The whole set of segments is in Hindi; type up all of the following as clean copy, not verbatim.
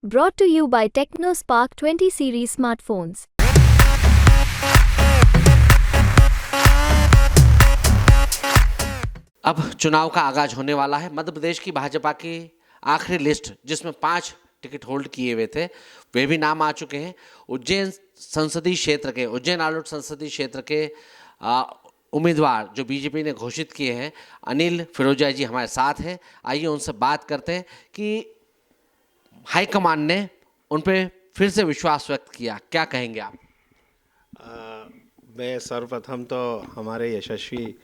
Brought to you by TechnoSpark 20 series smartphones. अब चुनाव का आगाज होने वाला है। मध्य प्रदेश की भाजपा की आखिरी लिस्ट जिसमें 5 टिकट होल्ड किए हुए थे वे भी नाम आ चुके हैं। उज्जैन संसदीय क्षेत्र के उज्जैन आलोट संसदीय क्षेत्र के उम्मीदवार जो बीजेपी ने घोषित किए हैं, अनिल फिरोजिया जी हमारे साथ हैं। आइए उनसे बात करते हैं कि हाईकमान ने उन पर फिर से विश्वास व्यक्त किया, क्या कहेंगे आप? मैं सर्वप्रथम तो हमारे यशस्वी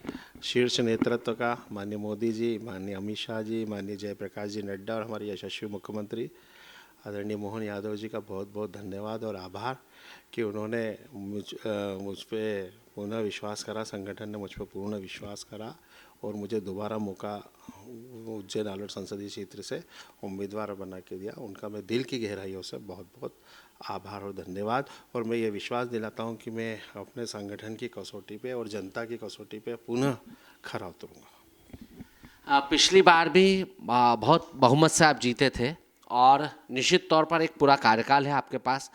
शीर्ष नेतृत्व का माननीय मोदी जी, माननीय अमित शाह जी, माननीय जयप्रकाश जी नड्डा और हमारे यशस्वी मुख्यमंत्री आदरणीय मोहन यादव जी का बहुत बहुत धन्यवाद और आभार कि उन्होंने मुझ पे पुनः विश्वास करा, संगठन ने मुझ पर पूर्ण विश्वास करा और मुझे दोबारा मौका उज्जैन आलोट संसदीय क्षेत्र से उम्मीदवार बना के दिया। उनका मैं दिल की गहराइयों से बहुत बहुत आभार और धन्यवाद। और मैं ये विश्वास दिलाता हूँ कि मैं अपने संगठन की कसौटी पे और जनता की कसौटी पे पुनः खरा उतरूँगा। पिछली बार भी बहुत बहुमत से आप जीते थे और निश्चित तौर पर एक पूरा कार्यकाल है आपके पास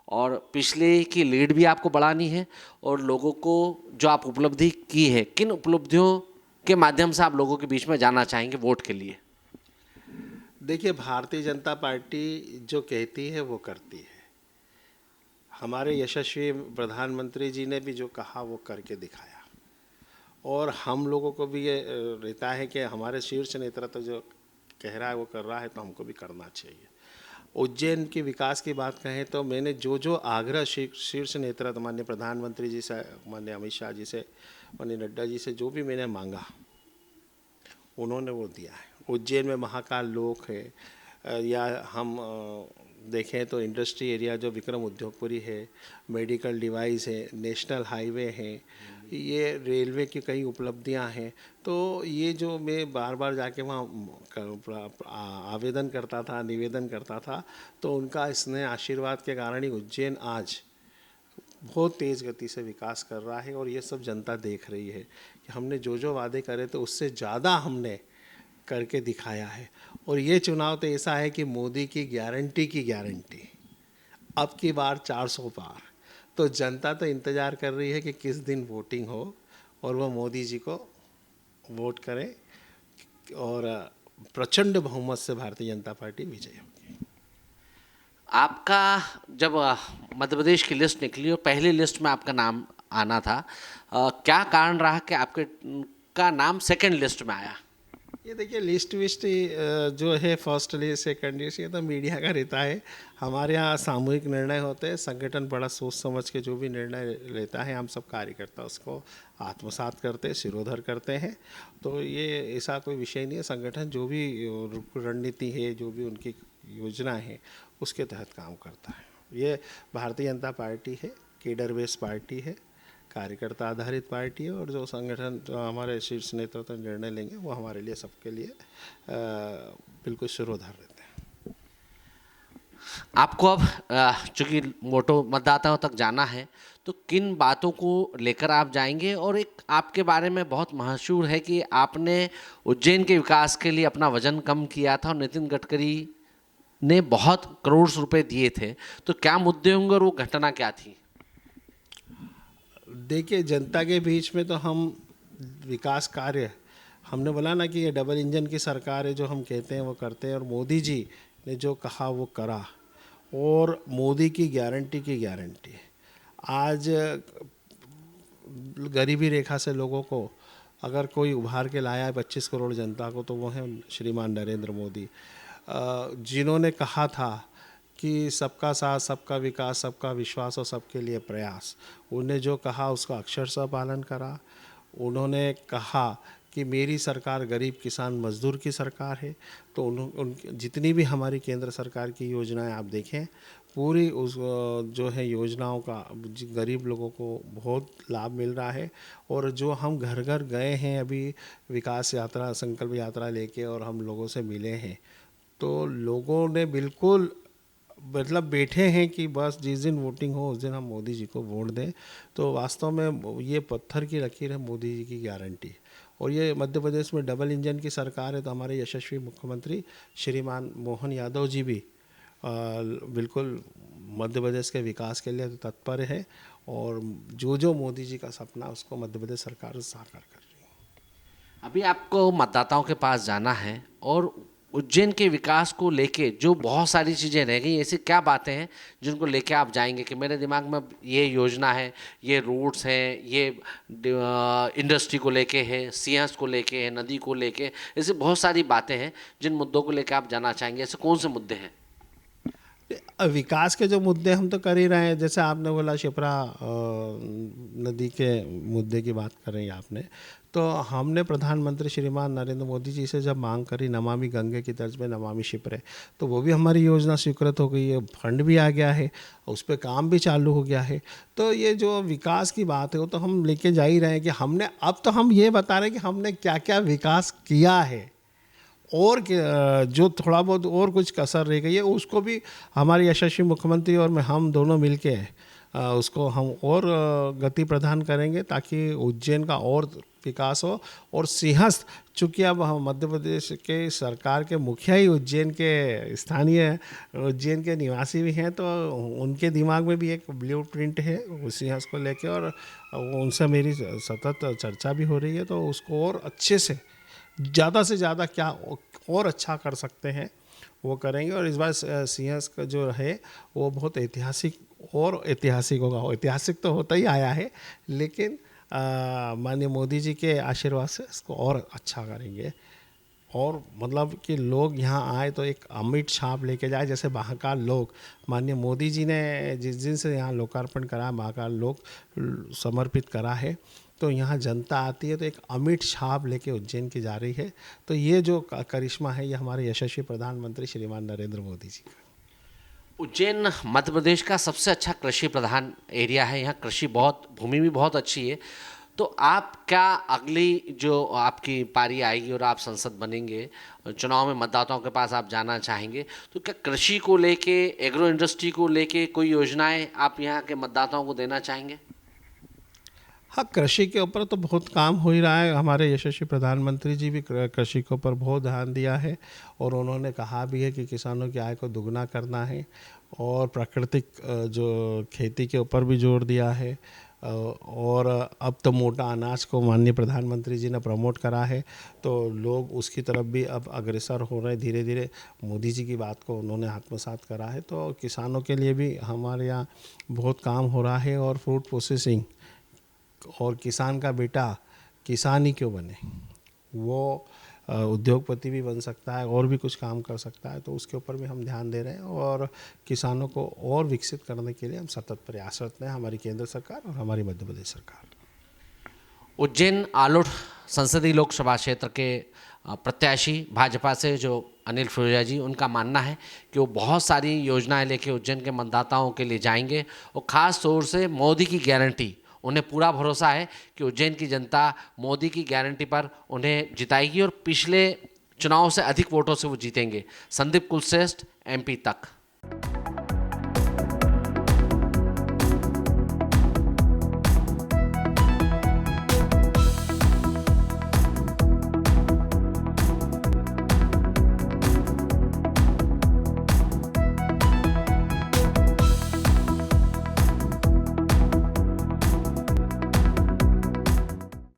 और पिछले की लीड भी आपको बढ़ानी है और लोगों को जो आप उपलब्धि की है, किन उपलब्धियों के माध्यम से आप लोगों के बीच में जाना चाहेंगे वोट के लिए? देखिए, भारतीय जनता पार्टी जो कहती है वो करती है। हमारे यशस्वी प्रधानमंत्री जी ने भी जो कहा वो करके दिखाया और हम लोगों को भी ये रहता है कि हमारे शीर्ष नेतृत्व जो कह रहा है वो कर रहा है तो हमको भी करना चाहिए। उज्जैन के विकास की बात कहें तो मैंने जो जो आग्रह शीर्ष नेतृत्व माननीय प्रधानमंत्री जी से, माननीय अमित शाह जी से, माननीय नड्डा जी से जो भी मैंने मांगा उन्होंने वो दिया है। उज्जैन में महाकाल लोक है या हम देखें तो इंडस्ट्री एरिया जो विक्रम उद्योगपुरी है, मेडिकल डिवाइस है, नेशनल हाईवे है, ये रेलवे की कई उपलब्धियां हैं। तो ये जो मैं बार बार जाके वहाँ आवेदन करता था, निवेदन करता था, तो उनका स्नेह आशीर्वाद के कारण ही उज्जैन आज बहुत तेज़ गति से विकास कर रहा है और ये सब जनता देख रही है कि हमने जो जो वादे करे तो उससे ज़्यादा हमने करके दिखाया है। और ये चुनाव तो ऐसा है कि मोदी की गारंटी अब की बार 400 पार। तो जनता तो इंतज़ार कर रही है कि किस दिन वोटिंग हो और वह मोदी जी को वोट करें और प्रचंड बहुमत से भारतीय जनता पार्टी विजयी होगी। आपका जब मध्य प्रदेश की लिस्ट निकली और पहली लिस्ट में आपका नाम आना था, क्या कारण रहा कि आपके का नाम सेकंड लिस्ट में आया? ये देखिए, लिस्ट विस्ट जो है फर्स्ट लिस्ट सेकंड लिस्ट ये तो मीडिया का रहता है। हमारे यहाँ सामूहिक निर्णय होते हैं, संगठन बड़ा सोच समझ के जो भी निर्णय लेता है हम सब कार्यकर्ता उसको आत्मसात करते हैं, सिरोधर करते हैं। तो ये ऐसा कोई विषय नहीं है। संगठन जो भी रणनीति है, जो भी उनकी योजना है उसके तहत काम करता है। ये भारतीय जनता पार्टी है, केडर बेस पार्टी है, कार्यकर्ता आधारित पार्टी है और जो संगठन जो हमारे शीर्ष नेतृत्व निर्णय लेंगे वो हमारे लिए सबके लिए बिल्कुल शिरोधार रहते हैं। आपको अब चूंकि मोटो मतदाताओं तक जाना है तो किन बातों को लेकर आप जाएंगे? और एक आपके बारे में बहुत मशहूर है कि आपने उज्जैन के विकास के लिए अपना वजन कम किया था और नितिन गडकरी ने बहुत करोड़ रुपए दिए थे, तो क्या मुद्दे होंगे और वो घटना क्या थी? देखिए, जनता के बीच में तो हम विकास कार्य, हमने बोला ना कि ये डबल इंजन की सरकार है, जो हम कहते हैं वो करते हैं और मोदी जी ने जो कहा वो करा और मोदी की गारंटी। आज गरीबी रेखा से लोगों को अगर कोई उभार के लाया है 25 करोड़ जनता को तो वो है श्रीमान नरेंद्र मोदी, जिन्होंने कहा था कि सबका साथ, सबका विकास, सबका विश्वास और सबके लिए प्रयास। उन्होंने जो कहा उसका अक्षरशः पालन करा। उन्होंने कहा कि मेरी सरकार गरीब किसान मजदूर की सरकार है। तो उन जितनी भी हमारी केंद्र सरकार की योजनाएं आप देखें, पूरी उस जो है योजनाओं का गरीब लोगों को बहुत लाभ मिल रहा है। और जो हम घर घर गए हैं अभी विकास यात्रा, संकल्प यात्रा लेके और हम लोगों से मिले हैं, तो लोगों ने बिल्कुल मतलब बैठे हैं कि बस जिस दिन वोटिंग हो उस दिन हम मोदी जी को वोट दें। तो वास्तव में ये पत्थर की लकीर है मोदी जी की गारंटी। और ये मध्य प्रदेश में डबल इंजन की सरकार है तो हमारे यशस्वी मुख्यमंत्री श्रीमान मोहन यादव जी भी बिल्कुल मध्य प्रदेश के विकास के लिए तत्पर है और जो जो मोदी जी का सपना उसको मध्य प्रदेश सरकार साकार कर रही है। अभी आपको मतदाताओं के पास जाना है और उज्जैन के विकास को लेके जो बहुत सारी चीज़ें रह गई, ऐसी क्या बातें हैं जिनको लेके आप जाएंगे कि मेरे दिमाग में अब ये योजना है, ये रोड्स हैं, ये इंडस्ट्री को लेके है, सिंहस्थ को लेके है, नदी को लेके, ऐसे बहुत सारी बातें हैं जिन मुद्दों को लेके आप जाना चाहेंगे, ऐसे कौन से मुद्दे हैं? विकास के जो मुद्दे हम तो कर ही रहे हैं, जैसे आपने बोला शिप्रा नदी के मुद्दे की बात कर रही हैं आपने, तो हमने प्रधानमंत्री श्रीमान नरेंद्र मोदी जी से जब मांग करी नमामि गंगे की तर्ज में नमामि शिप्रे, तो वो भी हमारी योजना स्वीकृत हो गई है, फंड भी आ गया है, उस पर काम भी चालू हो गया है। तो ये जो विकास की बात है वो तो हम लेके जा ही रहे हैं कि हमने, अब तो हम ये बता रहे हैं कि हमने क्या क्या विकास किया है और जो थोड़ा बहुत और कुछ कसर रह गई है उसको भी हमारे यशस्वी मुख्यमंत्री और मैं हम दोनों मिलके उसको हम और गति प्रदान करेंगे ताकि उज्जैन का और विकास हो। और सिंहस्थ, चूँकि अब हम मध्य प्रदेश के सरकार के मुखिया ही उज्जैन के स्थानीय उज्जैन के निवासी भी हैं, तो उनके दिमाग में भी एक ब्लूप्रिंट है सिंहस्थ को लेके और उनसे मेरी सतत चर्चा भी हो रही है, तो उसको और अच्छे से ज़्यादा क्या और अच्छा कर सकते हैं वो करेंगे। और इस बार सिंहस्थ का जो है वो बहुत ऐतिहासिक होगा। ऐतिहासिक तो होता ही आया है, लेकिन माननीय मोदी जी के आशीर्वाद से इसको और अच्छा करेंगे और मतलब कि लोग यहाँ आए तो एक अमिट छाप लेके जाए। जैसे महाकाल लोक माननीय मोदी जी ने जिस दिन से यहाँ लोकार्पण करा, महाकाल लोक समर्पित करा है, तो यहाँ जनता आती है तो एक अमिट छाप लेके उज्जैन की जा रही है। तो ये जो करिश्मा है ये हमारे यशस्वी प्रधानमंत्री श्रीमान नरेंद्र मोदी जी का। उज्जैन मध्य प्रदेश का सबसे अच्छा कृषि प्रधान एरिया है, यहाँ कृषि बहुत, भूमि भी बहुत अच्छी है। तो आप क्या अगली जो आपकी पारी आएगी और आप संसद बनेंगे, चुनाव में मतदाताओं के पास आप जाना चाहेंगे, तो क्या कृषि को लेके, एग्रो इंडस्ट्री को लेके कोई योजनाएं आप यहाँ के मतदाताओं को देना चाहेंगे? हाँ, कृषि के ऊपर तो बहुत काम हो ही रहा है। हमारे यशस्वी प्रधानमंत्री जी भी कृषि के ऊपर बहुत ध्यान दिया है और उन्होंने कहा भी है कि किसानों की आय को दुगना करना है और प्राकृतिक जो खेती के ऊपर भी जोर दिया है। और अब तो मोटा अनाज को माननीय प्रधानमंत्री जी ने प्रमोट करा है, तो लोग उसकी तरफ भी अब अग्रसर हो रहे हैं धीरे धीरे। मोदी जी की बात को उन्होंने आत्मसात करा है, तो किसानों के लिए भी हमारे यहाँ बहुत काम हो रहा है। और फूड प्रोसेसिंग और किसान का बेटा किसान ही क्यों बने, वो उद्योगपति भी बन सकता है और भी कुछ काम कर सकता है, तो उसके ऊपर भी हम ध्यान दे रहे हैं और किसानों को और विकसित करने के लिए हम सतत प्रयासरत हैं, हमारी केंद्र सरकार और हमारी मध्य प्रदेश सरकार। उज्जैन आलोट संसदीय लोकसभा क्षेत्र के प्रत्याशी भाजपा से जो अनिल फिरोजिया जी, उनका मानना है कि वो बहुत सारी योजनाएं लेके उज्जैन के मतदाताओं के लिए जाएंगे और ख़ास तौर से मोदी की गारंटी, उन्हें पूरा भरोसा है कि उज्जैन की जनता मोदी की गारंटी पर उन्हें जिताएगी और पिछले चुनाव से अधिक वोटों से वो जीतेंगे। संदीप कुलश्रेष्ठ, MP तक।